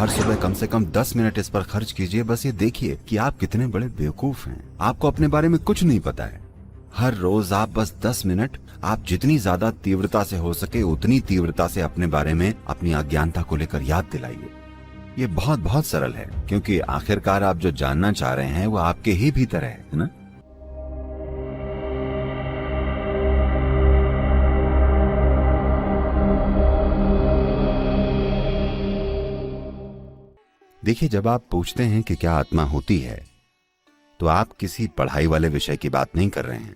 हर सुबह कम से कम 10 मिनट इस पर खर्च कीजिए। बस ये देखिए कि आप कितने बड़े बेवकूफ हैं। आपको अपने बारे में कुछ नहीं पता है। हर रोज आप बस 10 मिनट, आप जितनी ज्यादा तीव्रता से हो सके उतनी तीव्रता से अपने बारे में, अपनी अज्ञानता को लेकर याद दिलाइए। ये बहुत बहुत सरल है, क्योंकि आखिरकार आप जो जानना चाह रहे हैं वो आपके ही भीतर है ना। देखिए, जब आप पूछते हैं कि क्या आत्मा होती है, तो आप किसी पढ़ाई वाले विषय की बात नहीं कर रहे हैं।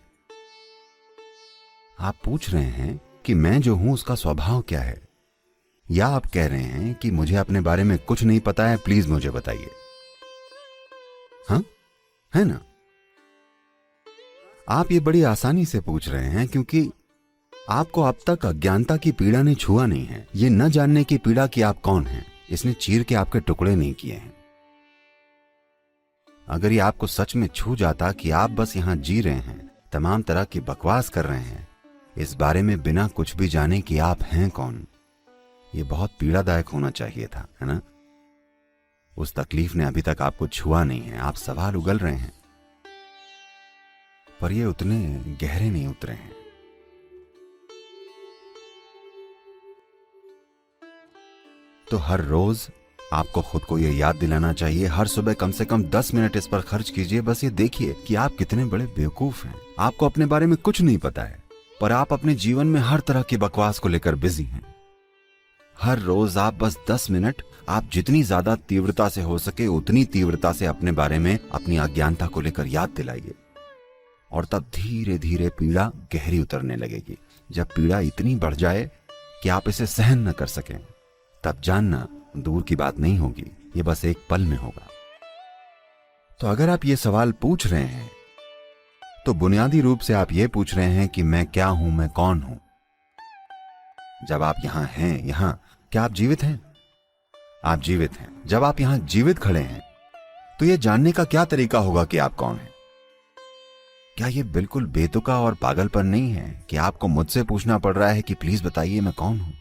आप पूछ रहे हैं कि मैं जो हूं उसका स्वभाव क्या है, या आप कह रहे हैं कि मुझे अपने बारे में कुछ नहीं पता है, प्लीज मुझे बताइए। हाँ, है ना। आप ये बड़ी आसानी से पूछ रहे हैं, क्योंकि आपको अब तक अज्ञानता की पीड़ा ने छुआ नहीं है। ये न जानने की पीड़ा कि आप कौन हैं, इसने चीर के आपके टुकड़े नहीं किए हैं। अगर ये आपको सच में छू जाता कि आप बस यहां जी रहे हैं, तमाम तरह की बकवास कर रहे हैं, इस बारे में बिना कुछ भी जाने कि आप हैं कौन, ये बहुत पीड़ादायक होना चाहिए था, है ना। उस तकलीफ ने अभी तक आपको छुआ नहीं है। आप सवाल उगल रहे हैं, पर ये उतने गहरे नहीं उतरे हैं। तो हर रोज आपको खुद को यह याद दिलाना चाहिए। हर सुबह कम से कम 10 मिनट इस पर खर्च कीजिए। बस ये देखिए कि आप कितने बड़े बेवकूफ हैं। आपको अपने बारे में कुछ नहीं पता है, पर आप अपने जीवन में हर तरह की बकवास को लेकर बिजी हैं। हर रोज आप बस 10 मिनट, आप जितनी ज्यादा तीव्रता से हो सके उतनी तीव्रता से अपने बारे में, अपनी अज्ञानता को लेकर याद दिलाइए। और तब धीरे धीरे पीड़ा गहरी उतरने लगेगी। जब पीड़ा इतनी बढ़ जाए कि आप इसे सहन न कर सकें, तब जानना दूर की बात नहीं होगी, ये बस एक पल में होगा। तो अगर आप ये सवाल पूछ रहे हैं, तो बुनियादी रूप से आप ये पूछ रहे हैं कि मैं क्या हूं, मैं कौन हूं। जब आप यहां हैं, यहां, क्या आप जीवित हैं? आप जीवित हैं। जब आप यहां जीवित खड़े हैं, तो यह जानने का क्या तरीका होगा कि आप कौन हैं? क्या यह बिल्कुल बेतुका और पागलपन नहीं है कि आपको मुझसे पूछना पड़ रहा है कि प्लीज बताइए मैं कौन हूं?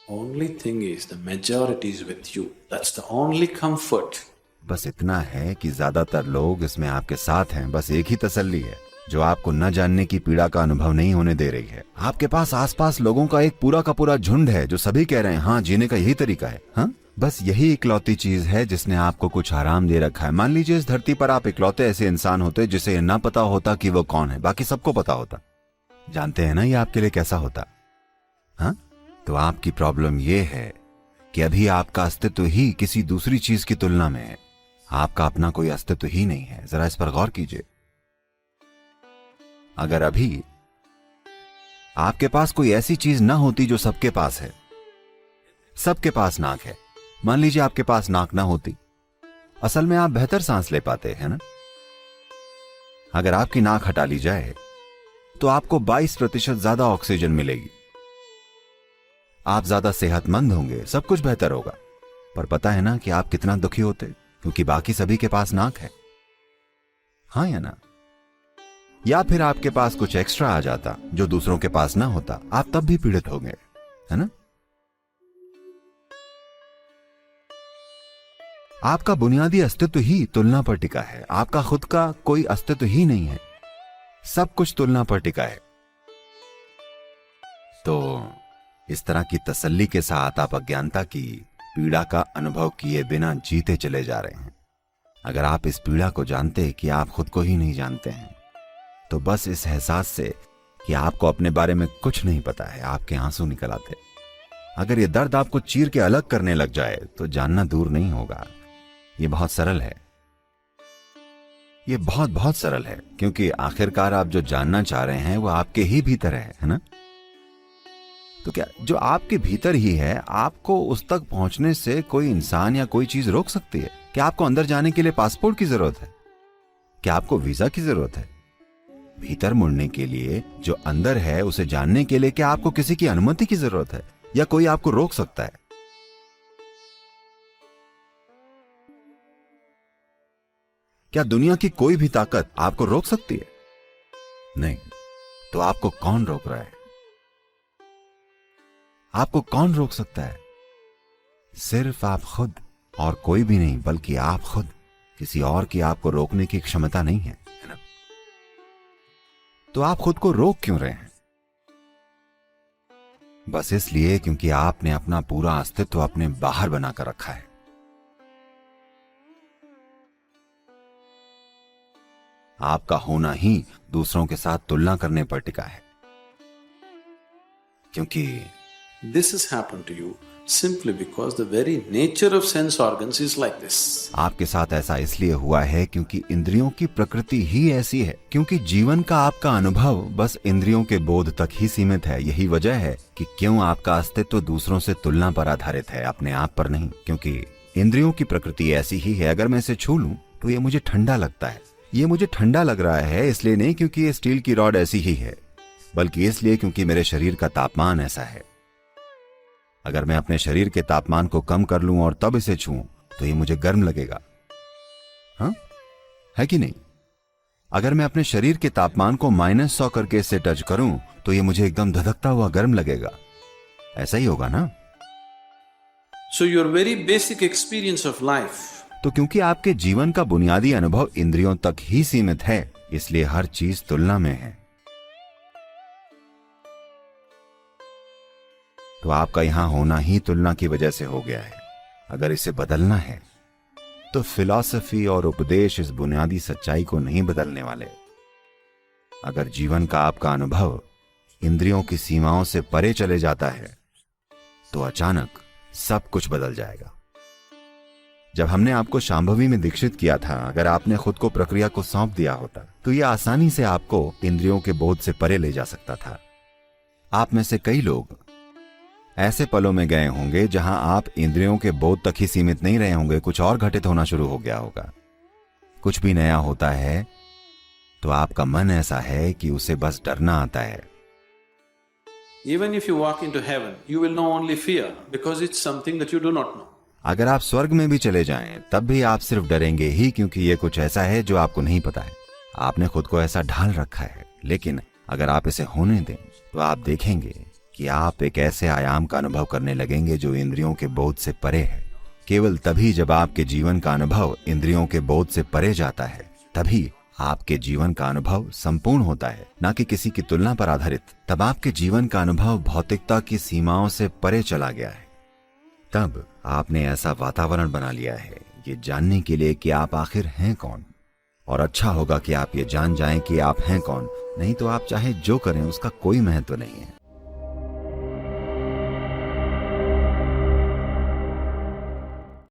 Only thing is the majority is with you. That's the only comfort. बस इतना है कि ज्यादातर लोग इसमें आपके साथ हैं। बस एक ही तसल्ली है जो आपको न जानने की पीड़ा का अनुभव नहीं होने दे रही है। आपके पास आसपास लोगों का एक पूरा का पूरा झुंड है जो सभी कह रहे हैं हाँ, जीने का यही तरीका है। हाँ, बस यही इकलौती चीज है जिसने आपको कुछ आराम दे रखा है। मान लीजिए इस धरती पर आप इकलौते ऐसे इंसान होते जिसे ये ना पता होता कि वो कौन है, बाकी सबको पता होता। जानते हैं ना ये आपके लिए कैसा होता? हाँ, तो आपकी प्रॉब्लम ये है कि अभी आपका अस्तित्व ही किसी दूसरी चीज की तुलना में है। आपका अपना कोई अस्तित्व ही नहीं है। जरा इस पर गौर कीजिए। अगर अभी आपके पास कोई ऐसी चीज ना होती जो सबके पास है, सबके पास नाक है, मान लीजिए आपके पास नाक ना होती, असल में आप बेहतर सांस ले पाते हैं ना। अगर आपकी नाक हटा ली जाए तो आपको 22% ज्यादा ऑक्सीजन मिलेगी, आप ज्यादा सेहतमंद होंगे, सब कुछ बेहतर होगा। पर पता है ना कि आप कितना दुखी होते, क्योंकि बाकी सभी के पास नाक है। हाँ या ना? या फिर आपके पास कुछ एक्स्ट्रा आ जाता जो दूसरों के पास ना होता, आप तब भी पीड़ित होंगे, है ना। आपका बुनियादी अस्तित्व ही तुलना पर टिका है। आपका खुद का कोई अस्तित्व ही नहीं है, सब कुछ तुलना पर टिका है। तो इस तरह की तसल्ली के साथ आप अज्ञानता की पीड़ा का अनुभव किए बिना जीते चले जा रहे हैं। अगर आप इस पीड़ा को जानते कि आप खुद को ही नहीं जानते हैं, तो बस इस एहसास से कि आपको अपने बारे में कुछ नहीं पता है, आपके आंसू निकल आते। अगर ये दर्द आपको चीर के अलग करने लग जाए, तो जानना दूर नहीं होगा। ये बहुत सरल है, ये बहुत बहुत सरल है, क्योंकि आखिरकार आप जो जानना चाह रहे हैं वो आपके ही भीतर है ना। तो क्या जो आपके भीतर ही है, आपको उस तक पहुंचने से कोई इंसान या कोई चीज रोक सकती है? क्या आपको अंदर जाने के लिए पासपोर्ट की जरूरत है? क्या आपको वीजा की जरूरत है? भीतर मुड़ने के लिए जो अंदर है उसे जानने के लिए क्या आपको किसी की अनुमति की जरूरत है, या कोई आपको रोक सकता है? क्या दुनिया की कोई भी ताकत आपको रोक सकती है? नहीं। तो आपको कौन रोक रहा है? आपको कौन रोक सकता है? सिर्फ आप खुद, और कोई भी नहीं, बल्कि आप खुद। किसी और की आपको रोकने की क्षमता नहीं है ना? तो आप खुद को रोक क्यों रहे हैं? बस इसलिए क्योंकि आपने अपना पूरा अस्तित्व अपने बाहर बनाकर रखा है। आपका होना ही दूसरों के साथ तुलना करने पर टिका है, क्योंकि This has happened to you simply because the very nature of sense organs is like this. आपके साथ ऐसा इसलिए हुआ है क्योंकि इंद्रियों की प्रकृति ही ऐसी है, क्योंकि जीवन का आपका अनुभव बस इंद्रियों के बोध तक ही सीमित है। यही वजह है कि क्यों आपका अस्तित्व दूसरों से तुलना पर आधारित है, अपने आप पर नहीं। क्योंकि इंद्रियों की प्रकृति ऐसी ही है। अगर मैं इसे छू लूं तो ये मुझे ठंडा लगता है। ये मुझे ठंडा लग रहा है इसलिए नहीं क्योंकि ये स्टील की रॉड ऐसी ही है, बल्कि इसलिए क्योंकि मेरे शरीर का तापमान ऐसा है। अगर मैं अपने शरीर के तापमान को कम कर लूं और तब इसे छूऊं तो ये मुझे गर्म लगेगा, हाँ है कि नहीं? अगर मैं अपने शरीर के तापमान को -100 करके इससे टच करूं तो ये मुझे एकदम धधकता हुआ गर्म लगेगा। ऐसा ही होगा ना? So your very basic experience of life तो क्योंकि आपके जीवन का बुनियादी अनुभव इंद्रियों तक ही सीमित है, इसलिए हर चीज तुलना में है। तो आपका यहां होना ही तुलना की वजह से हो गया है। अगर इसे बदलना है तो फिलॉसफी और उपदेश इस बुनियादी सच्चाई को नहीं बदलने वाले। अगर जीवन का आपका अनुभव इंद्रियों की सीमाओं से परे चले जाता है तो अचानक सब कुछ बदल जाएगा। जब हमने आपको शांभवी में दीक्षित किया था, अगर आपने खुद को प्रक्रिया को सौंप दिया होता तो यह आसानी से आपको इंद्रियों के बोध से परे ले जा सकता था। आप में से कई लोग ऐसे पलों में गए होंगे जहां आप इंद्रियों के बोध तक ही सीमित नहीं रहे होंगे, कुछ और घटित होना शुरू हो गया होगा। कुछ भी नया होता है तो आपका मन ऐसा है कि उसे बस डरना आता है। Even if you walk into heaven, you will know only fear because it's something that you do not know. अगर आप स्वर्ग में भी चले जाएं तब भी आप सिर्फ डरेंगे ही, क्योंकि ये कुछ ऐसा है जो आपको नहीं पता है। आपने खुद को ऐसा ढाल रखा है। लेकिन अगर आप इसे होने दें तो आप देखेंगे कि आप एक ऐसे आयाम का अनुभव करने लगेंगे जो इंद्रियों के बोध से परे है। केवल तभी जब आपके जीवन का अनुभव इंद्रियों के बोध से परे जाता है, तभी आपके जीवन का अनुभव संपूर्ण होता है, ना कि किसी की तुलना पर आधारित। तब आपके जीवन का अनुभव भौतिकता की सीमाओं से परे चला गया है। तब आपने ऐसा वातावरण बना लिया है ये जानने के लिए कि आप आखिर हैं कौन। और अच्छा होगा कि आप ये जान जाएं कि आप हैं कौन, नहीं तो आप चाहे जो करें उसका कोई महत्व नहीं है।